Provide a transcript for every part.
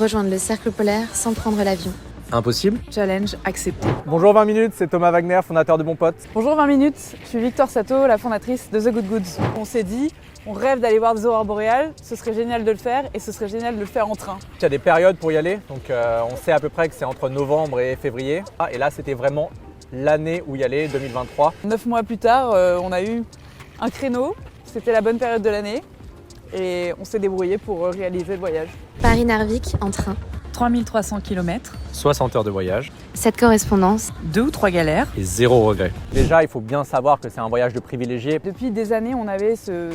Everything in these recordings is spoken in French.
rejoindre le cercle polaire sans prendre l'avion. Impossible. Challenge accepté. Bonjour 20 minutes, c'est Thomas Wagner, fondateur de Bon Pote. Bonjour 20 minutes, je suis Victoire Sato, la fondatrice de The Good Goods. On s'est dit, on rêve d'aller voir des aurores boréales, ce serait génial de le faire et ce serait génial de le faire en train. Il y a des périodes pour y aller, donc on sait à peu près que c'est entre novembre et février. Et là, c'était vraiment l'année où y aller, 2023. 9 mois plus tard, on a eu un créneau, c'était la bonne période de l'année et on s'est débrouillé pour réaliser le voyage. Paris-Narvik en train. 3300 km, 60 heures de voyage. Cette correspondance, 2 ou 3 galères. Et 0 regret. Déjà, il faut bien savoir que c'est un voyage de privilégié. Depuis des années, on avait ce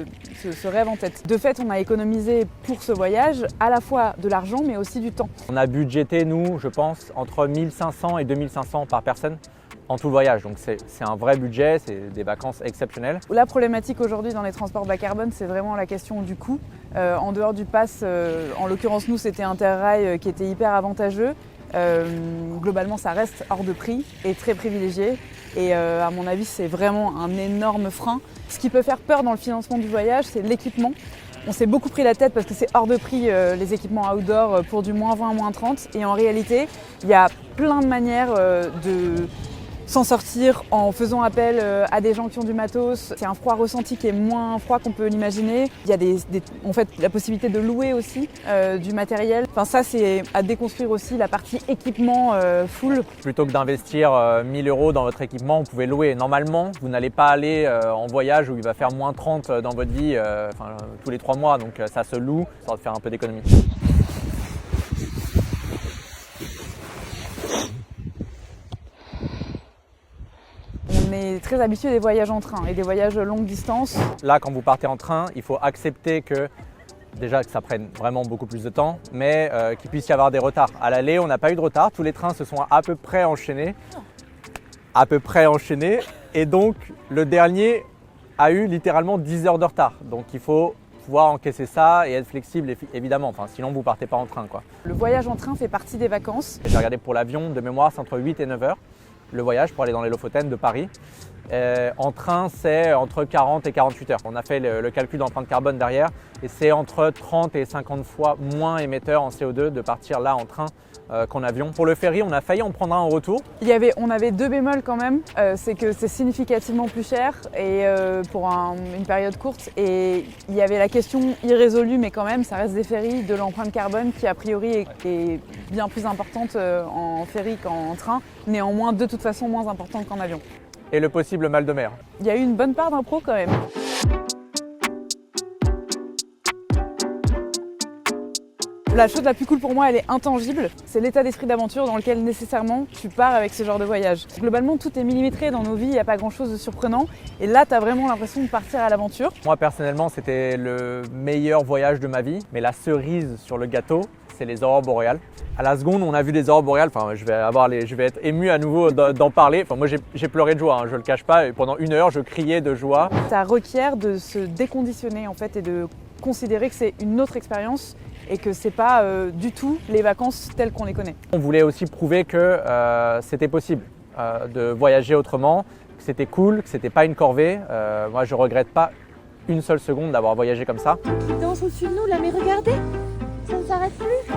rêve en tête. De fait, on a économisé pour ce voyage à la fois de l'argent mais aussi du temps. On a budgété, nous, je pense, entre 1500 et 2500 par personne en tout le voyage. Donc c'est un vrai budget, c'est des vacances exceptionnelles. La problématique aujourd'hui dans les transports bas carbone, c'est vraiment la question du coût. En dehors du pass, en l'occurrence nous c'était Interrail qui était hyper avantageux. Globalement ça reste hors de prix et très privilégié. Et à mon avis c'est vraiment un énorme frein. Ce qui peut faire peur dans le financement du voyage, c'est l'équipement. On s'est beaucoup pris la tête parce que c'est hors de prix les équipements outdoor pour du moins 20, moins 30. Et en réalité, il y a plein de manières de s'en sortir en faisant appel à des gens qui ont du matos. C'est un froid ressenti qui est moins froid qu'on peut l'imaginer. Il y a en fait, la possibilité de louer aussi du matériel. Enfin, ça, c'est à déconstruire aussi la partie équipement full. Plutôt que d'investir 1000 € dans votre équipement, vous pouvez louer. Normalement, vous n'allez pas aller en voyage où il va faire moins 30 dans votre vie tous les 3 mois. Donc ça se loue, ça va faire un peu d'économie. On est très habitué des voyages en train et des voyages longue distance. Là, quand vous partez en train, il faut accepter que déjà que ça prenne vraiment beaucoup plus de temps, mais qu'il puisse y avoir des retards. À l'aller, on n'a pas eu de retard, tous les trains se sont à peu près enchaînés. Et donc le dernier a eu littéralement 10 heures de retard. Donc il faut pouvoir encaisser ça et être flexible évidemment, sinon vous partez pas en train, quoi. Le voyage en train fait partie des vacances. J'ai regardé pour l'avion, de mémoire, c'est entre 8 et 9 heures le voyage pour aller dans les Lofoten de Paris. En train, c'est entre 40 et 48 heures. On a fait le calcul d'empreinte carbone derrière et c'est entre 30 et 50 fois moins émetteur en CO2 de partir là en train qu'en avion. Pour le ferry, on a failli en prendre un en retour. On avait 2 bémols quand même, c'est que c'est significativement plus cher et pour une période courte. Et il y avait la question irrésolue, mais quand même, ça reste des ferries de l'empreinte carbone qui a priori est bien plus importante en ferry qu'en train, néanmoins de toute façon moins importante qu'en avion. Et le possible mal de mer. Il y a eu une bonne part d'impro quand même. La chose la plus cool pour moi, elle est intangible. C'est l'état d'esprit d'aventure dans lequel nécessairement tu pars avec ce genre de voyage. Globalement, tout est millimétré dans nos vies, il n'y a pas grand chose de surprenant. Et là, tu as vraiment l'impression de partir à l'aventure. Moi, personnellement, c'était le meilleur voyage de ma vie. Mais la cerise sur le gâteau, c'est les aurores boréales. À la seconde, on a vu des aurores boréales. Je vais être ému à nouveau d'en parler. Moi, j'ai pleuré de joie, je le cache pas. Et pendant 1 heure, je criais de joie. Ça requiert de se déconditionner en fait et de considérer que c'est une autre expérience et que c'est pas du tout les vacances telles qu'on les connaît. On voulait aussi prouver que c'était possible de voyager autrement, que c'était cool, que c'était pas une corvée. Moi, je regrette pas une seule seconde d'avoir voyagé comme ça. Qui danse au-dessus de nous là, mais regardez, ça ne s'arrête plus.